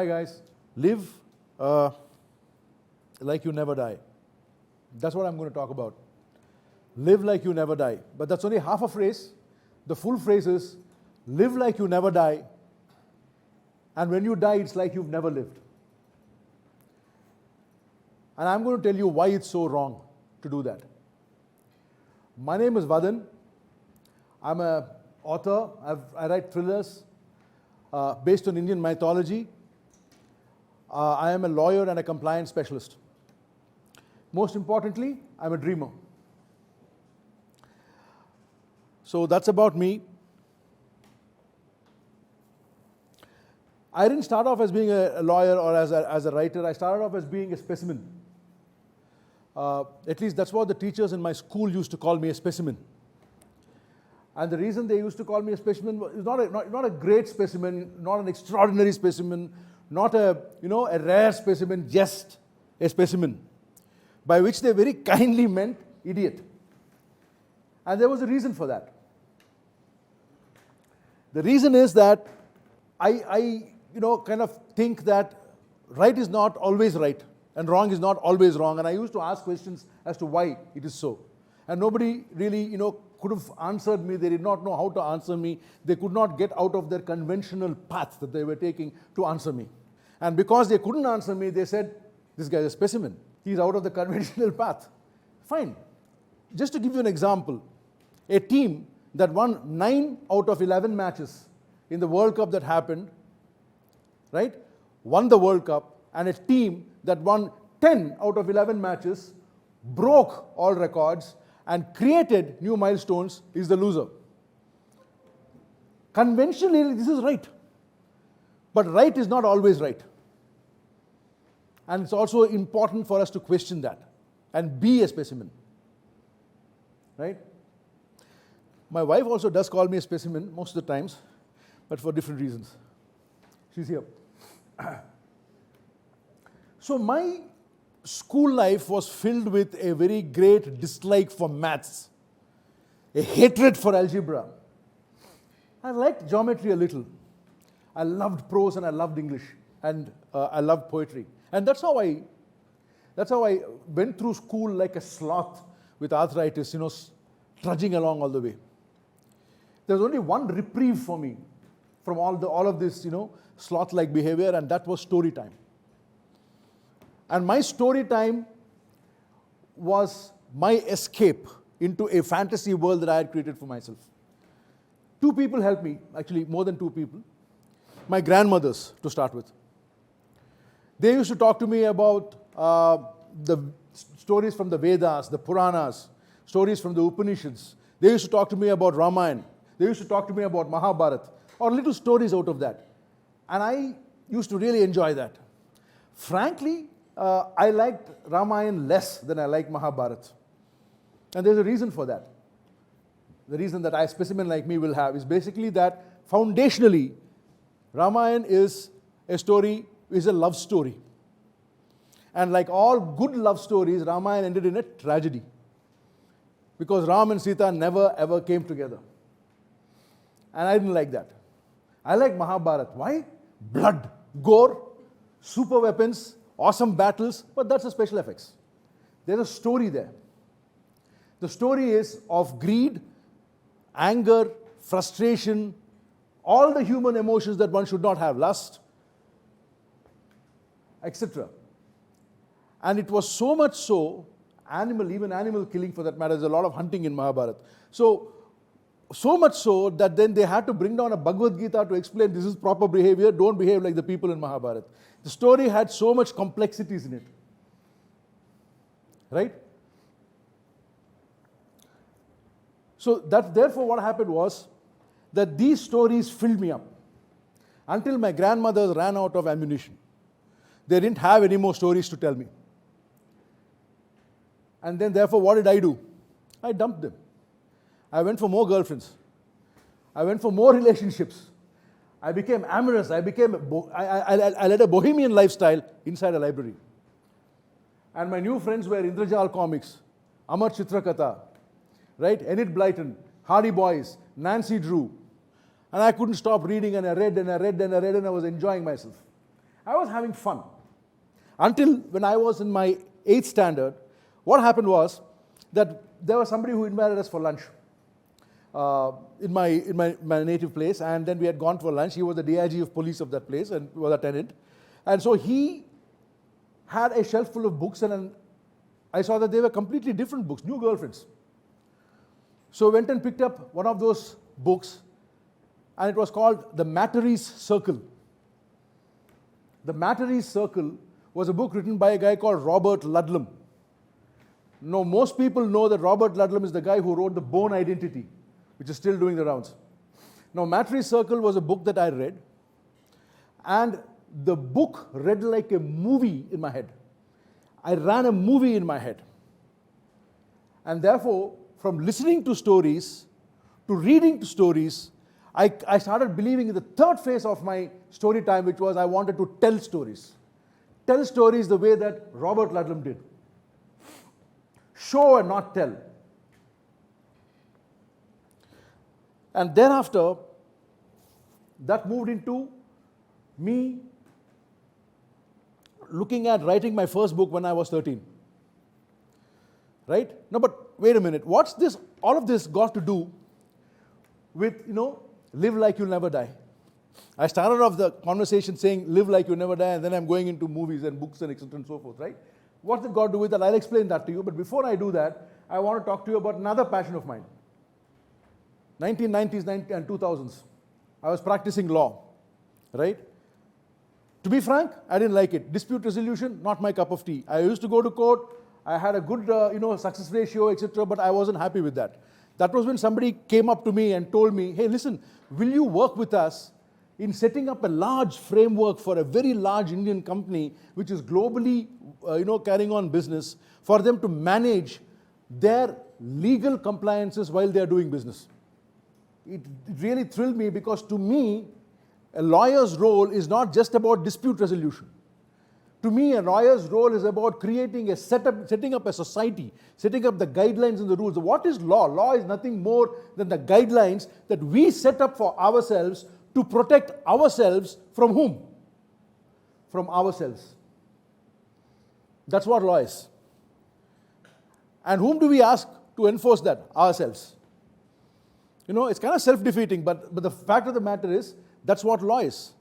Hi guys. Live like you never die. That's what I'm going to talk about. Live like you never die. But that's only half a phrase. The full phrase is, live like you never die, and when you die, it's like you've never lived. And I'm going to tell you why it's so wrong to do that. My name is Vadhan. I'm an author. I write thrillers based on Indian mythology. I am a lawyer and a compliance specialist. Most importantly, I'm a dreamer. So that's about me. I didn't start off as being a lawyer or as a writer. I started off as being a specimen. At least that's what the teachers in my school used to call me, a specimen. And the reason they used to call me a specimen is not a great specimen, not an extraordinary specimen, not a rare specimen, just a specimen, by which they very kindly meant idiot. And there was a reason for that. The reason is that I kind of think that right is not always right and wrong is not always wrong. And I used to ask questions as to why it is so. And nobody really, could have answered me. They did not know how to answer me. They could not get out of their conventional path that they were taking to answer me. And because they couldn't answer me, they said, this guy is a specimen. He's out of the conventional path. Fine. Just to give you an example, a team that won 9 out of 11 matches in the World Cup that happened, right, won the World Cup, and a team that won 10 out of 11 matches, broke all records, and created new milestones, is the loser. Conventionally, this is right. But right is not always right. And it's also important for us to question that and be a specimen. Right? My wife also does call me a specimen most of the times, but for different reasons. She's here. So my school life was filled with a very great dislike for maths, a hatred for algebra. I liked geometry a little. I loved prose and I loved English and I loved poetry. And that's how I went through school like a sloth with arthritis, trudging along all the way. There was only one reprieve for me from all of this, sloth-like behavior, and that was story time. And my story time was my escape into a fantasy world that I had created for myself. 2 people helped me, actually more than 2 people. My grandmothers, to start with. They used to talk to me about the stories from the Vedas, the Puranas, stories from the Upanishads. They used to talk to me about Ramayana. They used to talk to me about Mahabharata, or little stories out of that. And I used to really enjoy that. Frankly, I liked Ramayana less than I liked Mahabharata. And there's a reason for that. The reason that a specimen like me will have is basically that foundationally, Ramayana is a love story. And like all good love stories, Ramayana ended in a tragedy. Because Ram and Sita never ever came together. And I didn't like that. I like Mahabharata. Why? Blood, gore, super weapons, awesome battles, but that's the special effects. There's a story there. The story is of greed, anger, frustration, all the human emotions that one should not have, lust, etc. And it was so much so, even animal killing for that matter, there's a lot of hunting in Mahabharata. So much so that then they had to bring down a Bhagavad Gita to explain this is proper behavior, don't behave like the people in Mahabharata. The story had so much complexities in it. Right? So therefore what happened was that these stories filled me up until my grandmothers ran out of ammunition. They didn't have any more stories to tell me. And then therefore what did I do? I dumped them. I went for more girlfriends. I went for more relationships. I became amorous. I led a bohemian lifestyle inside a library. And my new friends were Indrajal Comics, Amar Chitrakatha, right? Enid Blyton, Hardy Boys, Nancy Drew. And I couldn't stop reading, and I read and I read and I read, and I was enjoying myself. I was having fun. Until when I was in my 8th standard, what happened was that there was somebody who invited us for lunch in my native place, and then we had gone for lunch. He was the DIG of police of that place and was a tenant. And so he had a shelf full of books, and I saw that they were completely different books, new girlfriends. So I went and picked up one of those books, and it was called The Mattery Circle. The Mattery Circle was a book written by a guy called Robert Ludlum. Now, most people know that Robert Ludlum is the guy who wrote The Bone Identity, which is still doing the rounds. Now, Mattery Circle was a book that I read, and the book read like a movie in my head. I ran a movie in my head. And therefore, from listening to stories to reading to stories, I started believing in the third phase of my story time, which was I wanted to tell stories. Tell stories the way that Robert Ludlum did. Show and not tell. And thereafter, that moved into me looking at writing my first book when I was 13. Right? No, but wait a minute. What's this? All of this got to do with, live like you'll never die. I started off the conversation saying live like you'll never die, and then I'm going into movies and books and etc. and so forth, right? What's it got to do with that? I'll explain that to you. But before I do that, I want to talk to you about another passion of mine. 1990s and 2000s. I was practicing law, right? To be frank, I didn't like it. Dispute resolution, not my cup of tea. I used to go to court. I had a good, success ratio, etc., but I wasn't happy with that. That was when somebody came up to me and told me, hey, listen, will you work with us in setting up a large framework for a very large Indian company which is globally, carrying on business, for them to manage their legal compliances while they are doing business? It really thrilled me, because to me, a lawyer's role is not just about dispute resolution. To me, a lawyer's role is about creating setting up a society, setting up the guidelines and the rules. What is law? Law is nothing more than the guidelines that we set up for ourselves to protect ourselves from whom? From ourselves. That's what law is. And whom do we ask to enforce that? Ourselves. It's kind of self-defeating, but the fact of the matter is, that's what law is.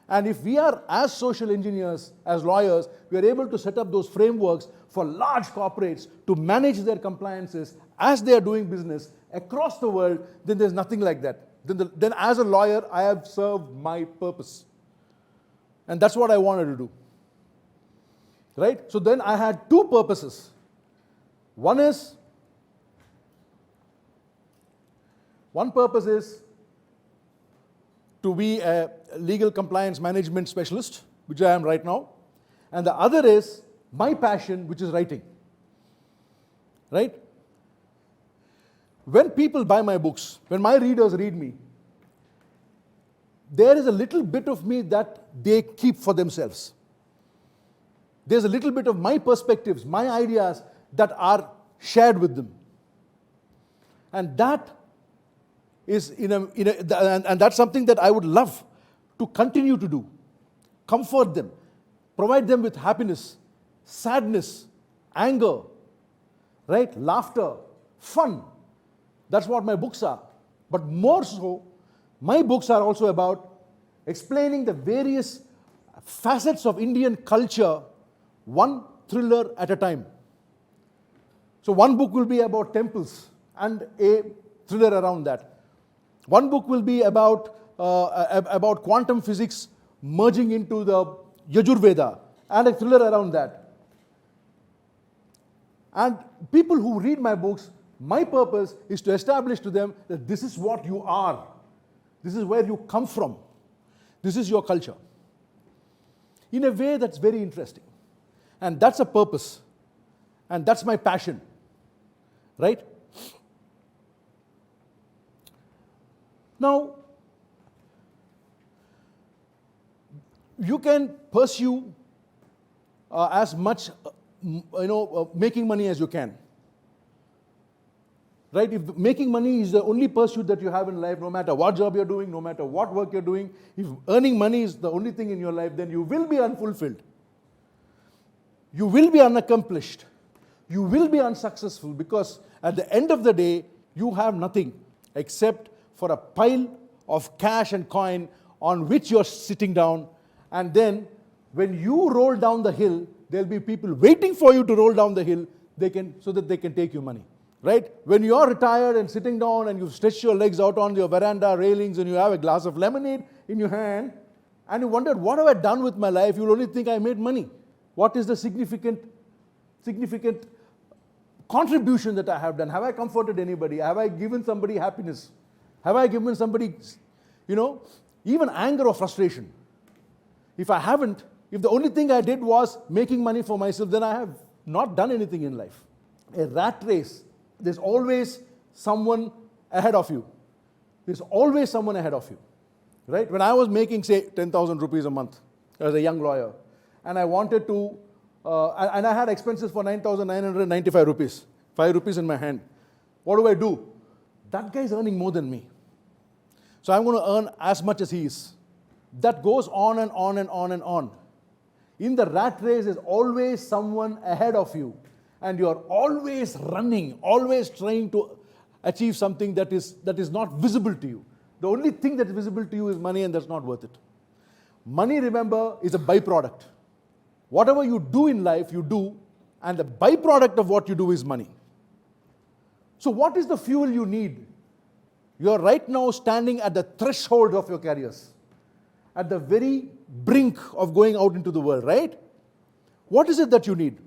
And if we are, as social engineers, as lawyers, we are able to set up those frameworks for large corporates to manage their compliances as they are doing business across the world, then there's nothing like that. Then as a lawyer, I have served my purpose. And that's what I wanted to do. Right? So then I had two purposes. One purpose is to be a legal compliance management specialist, which I am right now. And the other is my passion, which is writing. Right? When people buy my books, when my readers read me, there is a little bit of me that they keep for themselves. There's a little bit of my perspectives, my ideas that are shared with them. And that is and that's something that I would love to continue to do. Comfort them, provide them with happiness, sadness, anger, right? Laughter, fun. That's what my books are. But more so, my books are also about explaining the various facets of Indian culture, one thriller at a time. So one book will be about temples and a thriller around that. One book will be about quantum physics merging into the Yajurveda and a thriller around that. And people who read my books, my purpose is to establish to them that this is what you are. This is where you come from. This is your culture. In a way that's very interesting. And that's a purpose. And that's my passion. Right? Now, you can pursue as much, making money as you can. Right? If making money is the only pursuit that you have in life, no matter what job you're doing, no matter what work you're doing, if earning money is the only thing in your life, then you will be unfulfilled. You will be unaccomplished. You will be unsuccessful, because at the end of the day, you have nothing except for a pile of cash and coin on which you're sitting down. And then when you roll down the hill, there'll be people waiting for you to roll down the hill so that they can take your money. Right? When you're retired and sitting down and you've stretched your legs out on your veranda railings and you have a glass of lemonade in your hand and you wondered, what have I done with my life? You'll only think I made money. What is the significant contribution that I have done? Have I comforted anybody? Have I given somebody happiness? Have I given somebody, even anger or frustration? If I haven't, if the only thing I did was making money for myself, then I have not done anything in life. A rat race. There's always someone ahead of you. There's always someone ahead of you. Right? When I was making, say, 10,000 rupees a month as a young lawyer, and I wanted to, and I had expenses for 9,995 rupees, 5 rupees in my hand. What do? That guy is earning more than me. So I'm going to earn as much as he is. That goes on and on and on and on. In the rat race, there's always someone ahead of you. And you're always running, always trying to achieve something that is not visible to you. The only thing that's visible to you is money, and that's not worth it. Money, remember, is a byproduct. Whatever you do in life, you do, and the byproduct of what you do is money. So what is the fuel you need? You're right now standing at the threshold of your careers, at the very brink of going out into the world, right? What is it that you need?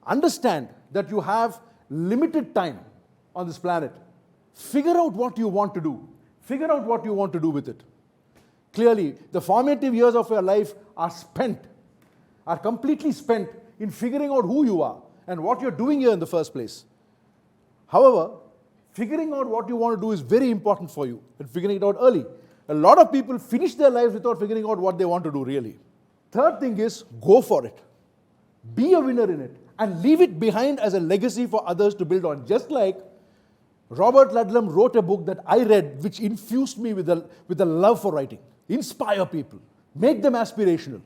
Understand that you have limited time on this planet. Figure out what you want to do. Figure out what you want to do with it. Clearly, the formative years of your life are completely spent in figuring out who you are and what you're doing here in the first place. However, figuring out what you want to do is very important for you, and figuring it out early. A lot of people finish their lives without figuring out what they want to do really. Third thing is, go for it. Be a winner in it. And leave it behind as a legacy for others to build on. Just like Robert Ludlum wrote a book that I read, which infused me with a love for writing. Inspire people. Make them aspirational.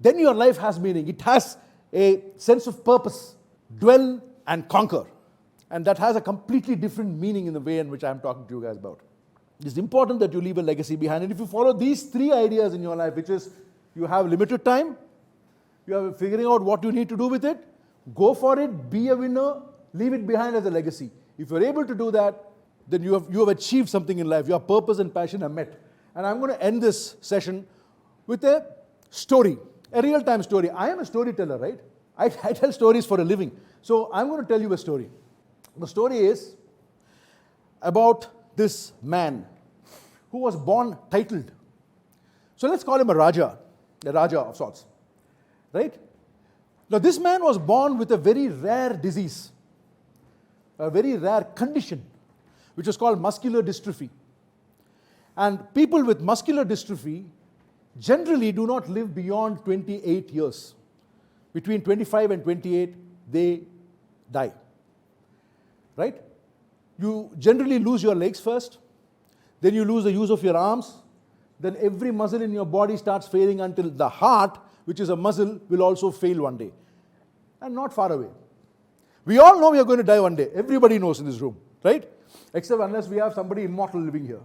Then your life has meaning. It has a sense of purpose. Dwell and conquer. And that has a completely different meaning in the way in which I'm talking to you guys about. It's important that you leave a legacy behind. And if you follow these 3 ideas in your life, which is you have limited time, you are figuring out what you need to do with it, go for it, be a winner, leave it behind as a legacy. If you're able to do that, then you have achieved something in life. Your purpose and passion are met. And I'm going to end this session with a story, a real-time story. I am a storyteller, right? I tell stories for a living. So I'm going to tell you a story. The story is about this man who was born titled. So let's call him a Raja of sorts, right? Now, this man was born with a very rare disease, a very rare condition, which is called muscular dystrophy. And people with muscular dystrophy generally do not live beyond 28 years. Between 25 and 28, they die. Right? You generally lose your legs first, then you lose the use of your arms, then every muscle in your body starts failing until the heart, which is a muscle, will also fail one day. And not far away. We all know we are going to die one day. Everybody knows in this room, right? Except unless we have somebody immortal living here.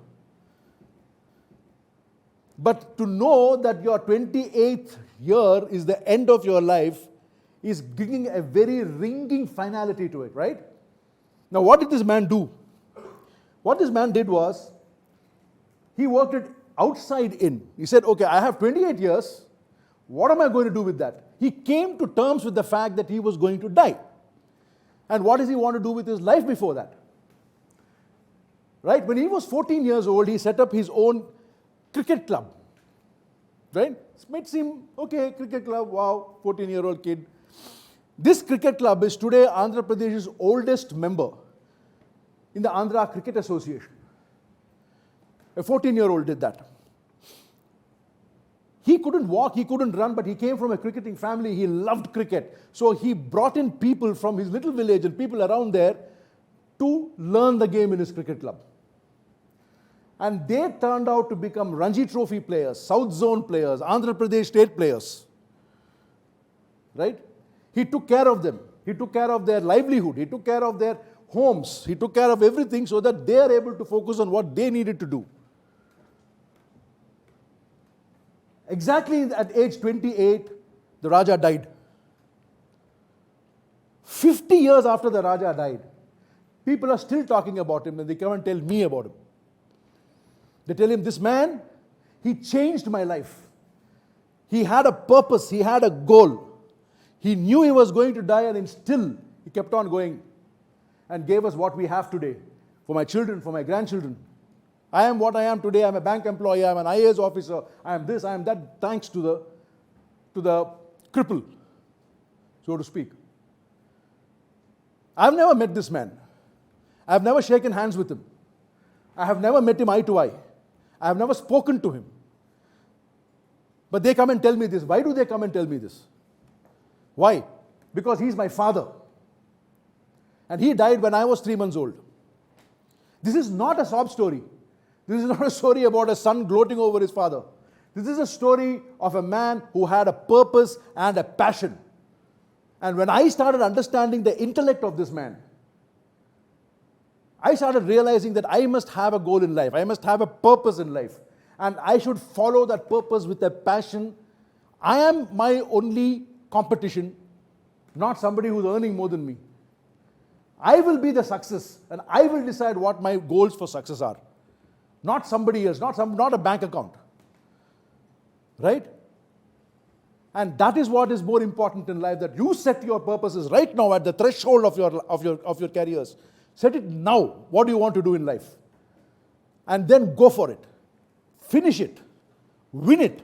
But to know that your 28th year is the end of your life is giving a very ringing finality to it, right? Now, what did this man do? What this man did was, he worked it outside in. He said, okay, I have 28 years. What am I going to do with that? He came to terms with the fact that he was going to die. And what does he want to do with his life before that? Right? When he was 14 years old, he set up his own cricket club. Right? It might seem, okay, cricket club, wow, 14-year-old kid. This cricket club is today Andhra Pradesh's oldest member in the Andhra Cricket Association. A 14-year-old did that. He couldn't walk, he couldn't run, but he came from a cricketing family. He loved cricket. So he brought in people from his little village and people around there to learn the game in his cricket club. And they turned out to become Ranji Trophy players, South Zone players, Andhra Pradesh state players. Right? He took care of them. He took care of their livelihood. He took care of their homes. He took care of everything so that they are able to focus on what they needed to do. Exactly at age 28, the Raja died. 50 years after the Raja died, people are still talking about him, and they come and tell me about him. They tell him, this man, he changed my life. He had a purpose, he had a goal. He knew he was going to die, and still he kept on going and gave us what we have today for my children, for my grandchildren. I am what I am today. I am a bank employee, I am an IAS officer, I am this, I am that, thanks to the cripple, so to speak. I have never met this man. I have never shaken hands with him. I have never met him eye to eye. I have never spoken to him. But they come and tell me this. Why do they come and tell me this? Why? Because he's my father. And he died when I was 3 months old. This is not a sob story. This is not a story about a son gloating over his father. This is a story of a man who had a purpose and a passion. And when I started understanding the intellect of this man, I started realizing that I must have a goal in life. I must have a purpose in life. And I should follow that purpose with a passion. I am my only competition, not somebody who's earning more than me. I will be the success, and I will decide what my goals for success are. Not somebody else, not a bank account. Right? And that is what is more important in life, that you set your purposes right now at the threshold of your careers. Set it now. What do you want to do in life? And then go for it. Finish it. Win it.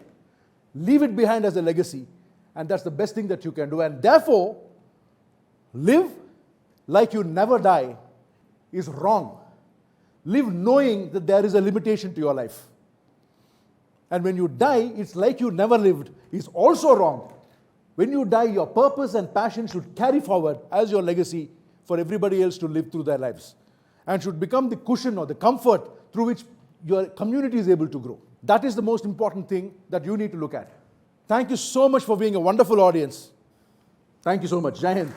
Leave it behind as a legacy. And that's the best thing that you can do. And therefore, live like you never die is wrong. Live knowing that there is a limitation to your life. And when you die, it's like you never lived, is also wrong. When you die, your purpose and passion should carry forward as your legacy for everybody else to live through their lives, and should become the cushion or the comfort through which your community is able to grow. That is the most important thing that you need to look at. Thank you so much for being a wonderful audience. Thank you so much. Jai Hind.